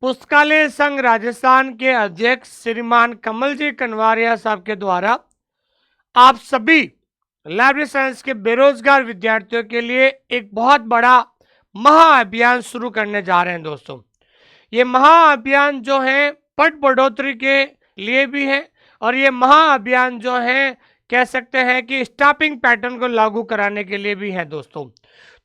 पुस्तकालय संघ राजस्थान के अध्यक्ष श्रीमान कमल जी कनवारिया साहब के द्वारा आप सभी लाइब्रेरी साइंस के बेरोजगार विद्यार्थियों के लिए एक बहुत बड़ा महाअभियान शुरू करने जा रहे हैं दोस्तों। ये महाअभियान जो है पद बढ़ोतरी के लिए भी है और ये महाअभियान जो है कह सकते हैं कि स्टाफिंग पैटर्न को लागू कराने के लिए भी है दोस्तों।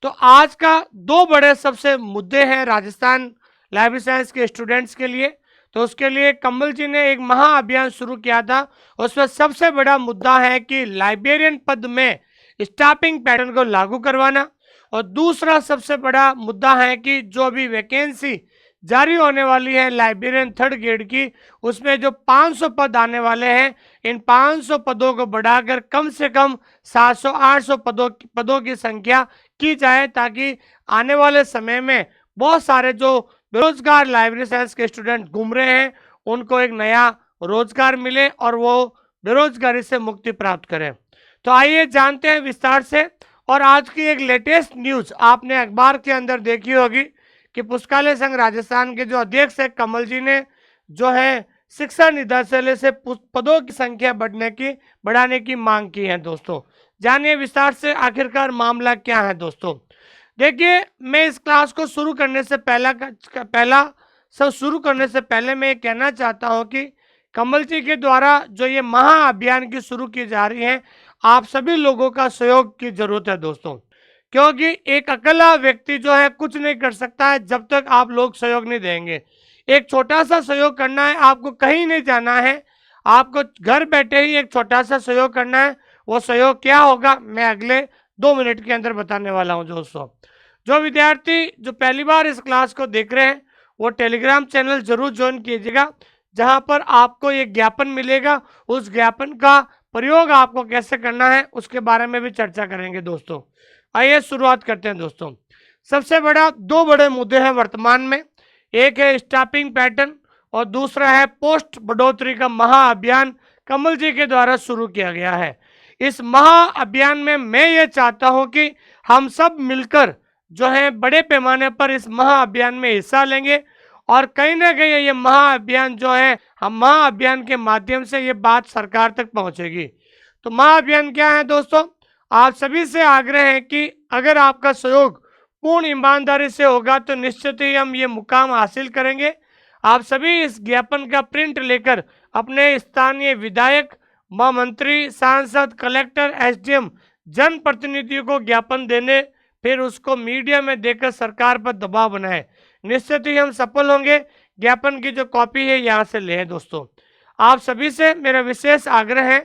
तो आज का दो बड़े सबसे मुद्दे हैं राजस्थान लाइब्रेरी साइंस के स्टूडेंट्स के लिए। तो उसके लिए कमल जी ने एक महाअभियान शुरू किया था। उसमें सबसे बड़ा मुद्दा है कि लाइब्रेरियन पद में स्टाफिंग पैटर्न को लागू करवाना, और दूसरा सबसे बड़ा मुद्दा है कि जो भी वैकेंसी जारी होने वाली है लाइब्रेरियन थर्ड ग्रेड की, उसमें जो 500 पद आने वाले हैं, इन 500 पदों को बढ़ाकर कम से कम 700-800 पदों की संख्या की जाए, ताकि आने वाले समय में बहुत सारे जो बेरोजगार लाइब्रेरी साइंस के स्टूडेंट घूम रहे हैं उनको एक नया रोजगार मिले और वो बेरोजगारी से मुक्ति प्राप्त करें। तो आइए जानते हैं विस्तार से। और आज की एक लेटेस्ट न्यूज आपने अखबार के अंदर देखी होगी कि पुस्तकालय संघ राजस्थान के जो अध्यक्ष है कमल जी ने जो है शिक्षा निदेशालय से पदों की संख्या बढ़ाने की मांग की है दोस्तों। जानिए विस्तार से आखिरकार मामला क्या है दोस्तों। देखिए, मैं इस क्लास को शुरू करने से पहले मैं ये कहना चाहता हूं कि कमल जी के द्वारा जो ये महाअभियान की शुरू की जा रही है, आप सभी लोगों का सहयोग की जरूरत है दोस्तों, क्योंकि एक अकेला व्यक्ति जो है कुछ नहीं कर सकता है जब तक आप लोग सहयोग नहीं देंगे। एक छोटा सा सहयोग करना है, आपको कहीं नहीं जाना है, आपको घर बैठे ही एक छोटा सा सहयोग करना है। वो सहयोग क्या होगा मैं अगले 2 मिनट के अंदर बताने वाला हूं दोस्तों। जो विद्यार्थी जो पहली बार इस क्लास को देख रहे हैं वो टेलीग्राम चैनल जरूर ज्वाइन कीजिएगा, जहां पर आपको एक ज्ञापन मिलेगा। उस ज्ञापन का प्रयोग आपको कैसे करना है उसके बारे में भी चर्चा करेंगे दोस्तों। आइए शुरुआत करते हैं दोस्तों। सबसे बड़ा दो बड़े मुद्दे हैं वर्तमान में, एक है स्टाफिंग पैटर्न और दूसरा है पोस्ट बढ़ोतरी का महाअभियान कमल जी के द्वारा शुरू किया गया है। इस महाअभियान में मैं ये चाहता हूं कि हम सब मिलकर जो है बड़े पैमाने पर इस महाअभियान में हिस्सा लेंगे और कहीं ना कहीं ये महाअभियान जो है हम महाअभियान के माध्यम से ये बात सरकार तक पहुंचेगी। तो महाअभियान क्या है दोस्तों, आप सभी से आग्रह है कि अगर आपका सहयोग पूर्ण ईमानदारी से होगा तो निश्चित ही हम ये मुकाम हासिल करेंगे। आप सभी इस ज्ञापन का प्रिंट लेकर अपने स्थानीय विधायक, महामंत्री, सांसद, कलेक्टर, एसडीएम, जनप्रतिनिधियों को ज्ञापन देने, फिर उसको मीडिया में देकर सरकार पर दबाव बनाए। निश्चित ही हम सफल होंगे। ज्ञापन की जो कॉपी है यहाँ से ले दोस्तों। आप सभी से मेरा विशेष आग्रह है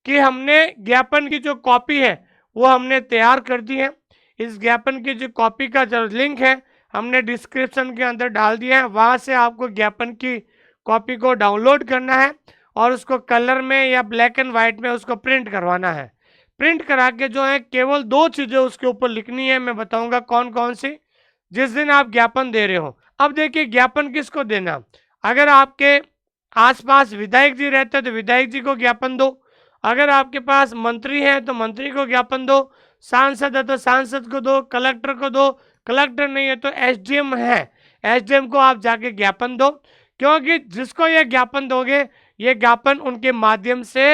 कि हमने ज्ञापन की जो कॉपी है वो हमने तैयार कर दी है। इस ज्ञापन की जो कॉपी का जो लिंक है हमने डिस्क्रिप्शन के अंदर डाल दिया है, वहाँ से आपको ज्ञापन की कॉपी को डाउनलोड करना है और उसको कलर में या ब्लैक एंड व्हाइट में उसको प्रिंट करवाना है। प्रिंट करा के जो है केवल 2 चीज़ें उसके ऊपर लिखनी है, मैं बताऊंगा कौन कौन सी, जिस दिन आप ज्ञापन दे रहे हो। अब देखिए ज्ञापन किसको देना, अगर आपके आसपास विधायक जी रहते हैं तो विधायक जी को ज्ञापन दो, अगर आपके पास मंत्री हैं तो मंत्री को ज्ञापन दो, सांसद है तो सांसद को दो, कलेक्टर को दो, कलेक्टर नहीं है तो एसडीएम है, एसडीएम को आप जाके ज्ञापन दो। क्योंकि जिसको ये ज्ञापन दोगे ये ज्ञापन उनके माध्यम से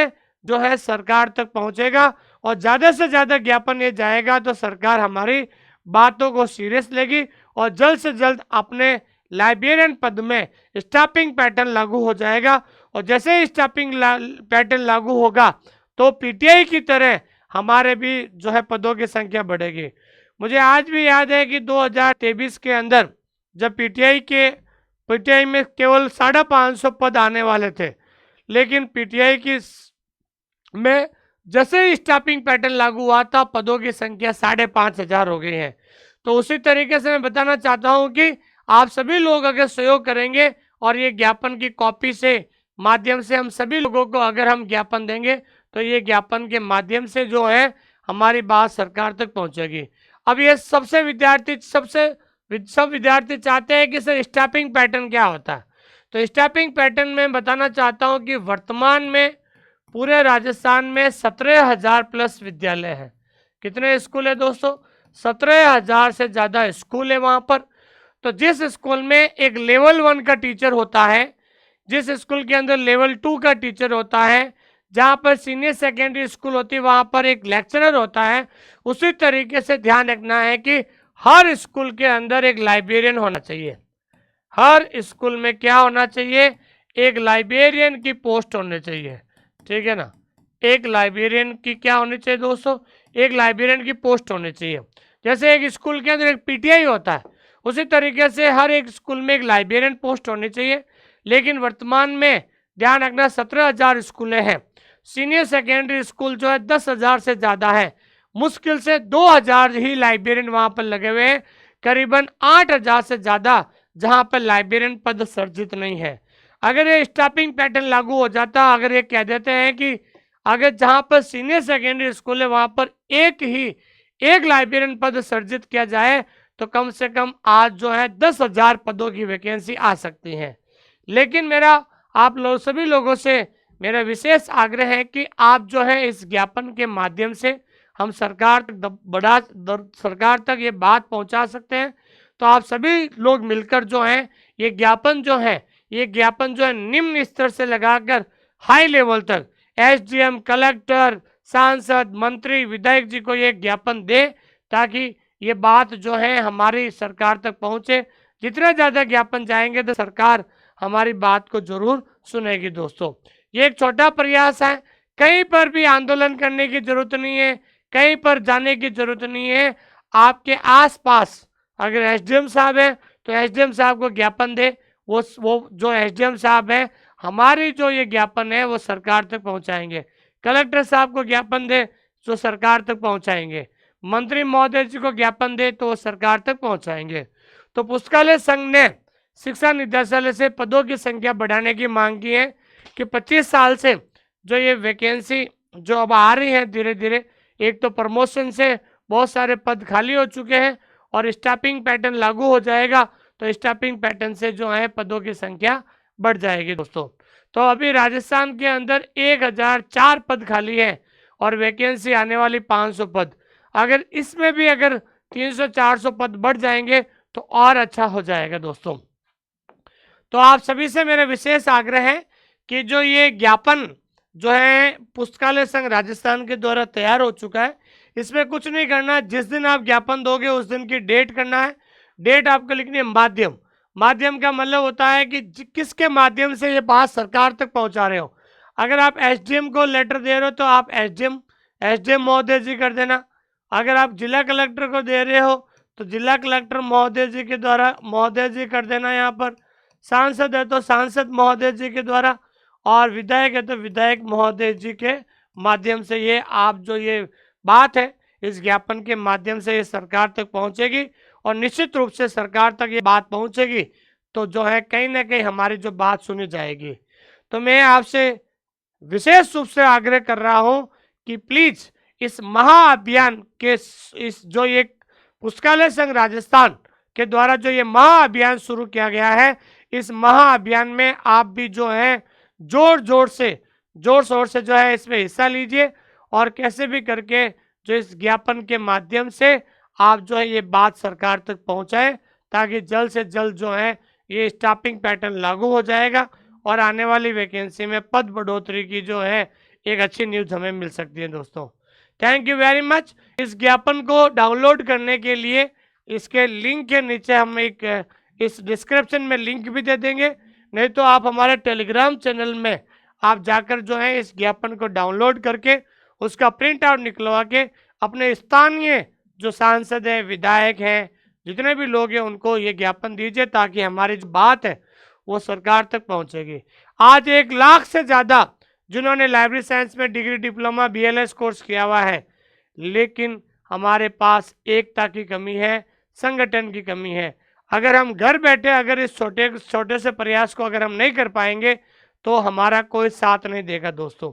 जो है सरकार तक पहुंचेगा और ज़्यादा से ज़्यादा ज्ञापन ये जाएगा तो सरकार हमारी बातों को सीरियस लेगी और जल्द से जल्द अपने लाइब्रेरियन पद में स्टाफिंग पैटर्न लागू हो जाएगा। और जैसे ही स्टाफिंग पैटर्न लागू होगा तो पीटीआई की तरह हमारे भी जो है पदों की संख्या बढ़ेगी। मुझे आज भी याद है कि 2023 के अंदर जब पीटीआई में केवल 550 पद आने वाले थे, लेकिन पीटीआई की में जैसे ही स्टाफिंग पैटर्न लागू हुआ था पदों की संख्या 5,500 हो गई है। तो उसी तरीके से मैं बताना चाहता हूं कि आप सभी लोग अगर सहयोग करेंगे और ये ज्ञापन की कॉपी से माध्यम से हम सभी लोगों को अगर हम ज्ञापन देंगे तो ये ज्ञापन के माध्यम से जो है हमारी बात सरकार तक पहुंचेगी। अब ये सब विद्यार्थी चाहते हैं कि सर स्टाफिंग पैटर्न क्या होता है। तो स्टाफिंग पैटर्न में बताना चाहता हूं कि वर्तमान में पूरे राजस्थान में 17,000 प्लस विद्यालय हैं। कितने स्कूल है दोस्तों, 17,000 से ज़्यादा स्कूल है वहाँ पर। तो जिस स्कूल में एक लेवल 1 का टीचर होता है, जिस स्कूल के अंदर लेवल 2 का टीचर होता है, जहाँ पर सीनियर सेकेंडरी स्कूल होती है वहाँ पर एक लेक्चरर होता है, उसी तरीके से ध्यान रखना है कि हर स्कूल के अंदर एक लाइब्रेरियन होना चाहिए। हर स्कूल में क्या होना चाहिए? एक लाइब्रेरियन की पोस्ट होनी चाहिए, ठीक है ना। एक लाइब्रेरियन की क्या होनी चाहिए दोस्तों? एक लाइब्रेरियन की पोस्ट होनी चाहिए। जैसे एक स्कूल के अंदर एक पीटीआई होता है, उसी तरीके से हर एक स्कूल में एक लाइब्रेरियन पोस्ट होनी चाहिए। लेकिन वर्तमान में ध्यान रखना 17,000 स्कूलें हैं, सीनियर सेकेंडरी स्कूल जो है 10,000 से ज़्यादा है, मुश्किल से 2,000 ही लाइब्रेरियन वहाँ पर लगे हुए हैं, करीबन 8,000 से ज़्यादा जहाँ पर लाइब्रेरियन पद सर्जित नहीं है। अगर ये स्टाफिंग पैटर्न लागू हो जाता, अगर ये कह देते हैं कि अगर जहाँ पर सीनियर सेकेंडरी स्कूल है वहाँ पर एक लाइब्रेरियन पद सर्जित किया जाए तो कम से कम आज जो है 10,000 पदों की वैकेंसी आ सकती है। लेकिन मेरा आप लोग सभी लोगों से मेरा विशेष आग्रह है कि आप जो है इस ज्ञापन के माध्यम से हम सरकार तक ये बात पहुंचा सकते हैं। तो आप सभी लोग मिलकर जो है ये ज्ञापन जो है निम्न स्तर से लगाकर हाई लेवल तक एसडीएम, कलेक्टर, सांसद, मंत्री, विधायक जी को ये ज्ञापन दे, ताकि ये बात जो है हमारी सरकार तक पहुंचे। जितना ज़्यादा ज्ञापन जाएंगे तो सरकार हमारी बात को जरूर सुनेगी दोस्तों। ये एक छोटा प्रयास है, कहीं पर भी आंदोलन करने की जरूरत नहीं है, कहीं पर जाने की जरूरत नहीं है। आपके आसपास अगर एसडीएम साहब है तो एसडीएम साहब को ज्ञापन दे, वो जो एसडीएम साहब है हमारी जो ये ज्ञापन है वो सरकार तक पहुंचाएंगे। कलेक्टर साहब को ज्ञापन दे तो सरकार तक पहुंचाएंगे। मंत्री महोदय जी को ज्ञापन दे तो वो सरकार तक पहुंचाएंगे। तो पुस्तकालय संघ ने शिक्षा निदेशालय से पदों की संख्या बढ़ाने की मांग की है कि 25 साल से जो ये वैकेंसी जो अब आ रही है धीरे धीरे, एक तो प्रमोशन से बहुत सारे पद खाली हो चुके हैं और स्टाफिंग पैटर्न लागू हो जाएगा, तो स्टाफिंग पैटर्न से जो है पदों की संख्या बढ़ जाएगी दोस्तों। तो अभी राजस्थान के अंदर 1,004 पद खाली है और वैकेंसी आने वाली 500 पद। अगर इसमें भी अगर 300-400 पद बढ़ जाएंगे तो और अच्छा हो जाएगा दोस्तों। तो आप सभी से मेरा विशेष आग्रह है कि जो ये ज्ञापन जो है पुस्तकालय संघ राजस्थान के द्वारा तैयार हो चुका है, इसमें कुछ नहीं करना है। जिस दिन आप ज्ञापन दोगे उस दिन की डेट करना है। डेट आपको लिखनी है माध्यम। माध्यम का मतलब होता है कि किसके माध्यम से ये बात सरकार तक पहुंचा रहे हो। अगर आप एसडीएम को लेटर दे रहे हो तो आप एसडीएम महोदय जी कर देना। अगर आप जिला कलेक्टर को दे रहे हो तो जिला कलेक्टर महोदय जी के द्वारा महोदय जी कर देना। यहाँ पर सांसद है तो सांसद महोदय जी के द्वारा, और विधायक है तो विधायक महोदय जी के माध्यम से ये आप जो ये बात है इस ज्ञापन के माध्यम से ये सरकार तक पहुंचेगी। और निश्चित रूप से सरकार तक ये बात पहुंचेगी तो जो है कहीं ना कहीं हमारी जो बात सुनी जाएगी। तो मैं आपसे विशेष रूप से आग्रह कर रहा हूं कि प्लीज इस महाअभियान के इस जो ये पुस्तकालय संघ राजस्थान के द्वारा जो ये महाअभियान शुरू किया गया है, इस महाअभियान में आप भी जो है जोर शोर से जो है इसमें हिस्सा लीजिए और कैसे भी करके जो इस ज्ञापन के माध्यम से आप जो है ये बात सरकार तक पहुंचाएं, ताकि जल्द से जल्द जो है ये स्टाफिंग पैटर्न लागू हो जाएगा और आने वाली वैकेंसी में पद बढ़ोतरी की जो है एक अच्छी न्यूज हमें मिल सकती है दोस्तों। Thank you very much. इस ज्ञापन को डाउनलोड करने के लिए इसके लिंक के नीचे हम एक इस डिस्क्रिप्शन में लिंक भी दे देंगे, नहीं तो आप हमारे टेलीग्राम चैनल में आप जाकर जो है इस ज्ञापन को डाउनलोड करके उसका प्रिंट आउट निकलवा के अपने स्थानीय जो सांसद हैं, विधायक हैं, जितने भी लोग हैं उनको ये ज्ञापन दीजिए, ताकि हमारी जो बात है वो सरकार तक पहुंचेगी। आज 1 लाख से ज़्यादा जिन्होंने लाइब्रेरी साइंस में डिग्री, डिप्लोमा, बीएलएस कोर्स किया हुआ है, लेकिन हमारे पास एकता की कमी है, संगठन की कमी है। अगर हम घर बैठे अगर इस छोटे से प्रयास को अगर हम नहीं कर पाएंगे तो हमारा कोई साथ नहीं देगा दोस्तों।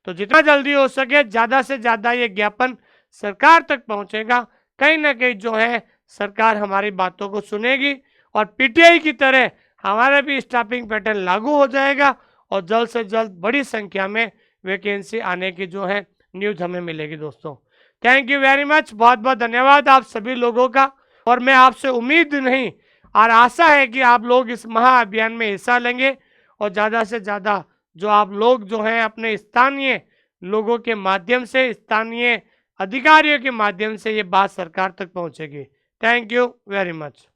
तो जितना जल्दी हो सके ज़्यादा से ज़्यादा ये ज्ञापन सरकार तक पहुंचेगा, कहीं ना कहीं जो है सरकार हमारी बातों को सुनेगी और पीटीआई की तरह हमारा भी स्टाफिंग पैटर्न लागू हो जाएगा और जल्द से जल्द बड़ी संख्या में वैकेंसी आने की जो है न्यूज हमें मिलेगी दोस्तों। थैंक यू वेरी मच, बहुत बहुत धन्यवाद आप सभी लोगों का। और मैं आपसे उम्मीद नहीं, और आशा है कि आप लोग इस महाअभियान में हिस्सा लेंगे और ज़्यादा से ज़्यादा जो आप लोग जो हैं अपने स्थानीय लोगों के माध्यम से, स्थानीय अधिकारियों के माध्यम से ये बात सरकार तक पहुंचेगी। Thank you very much.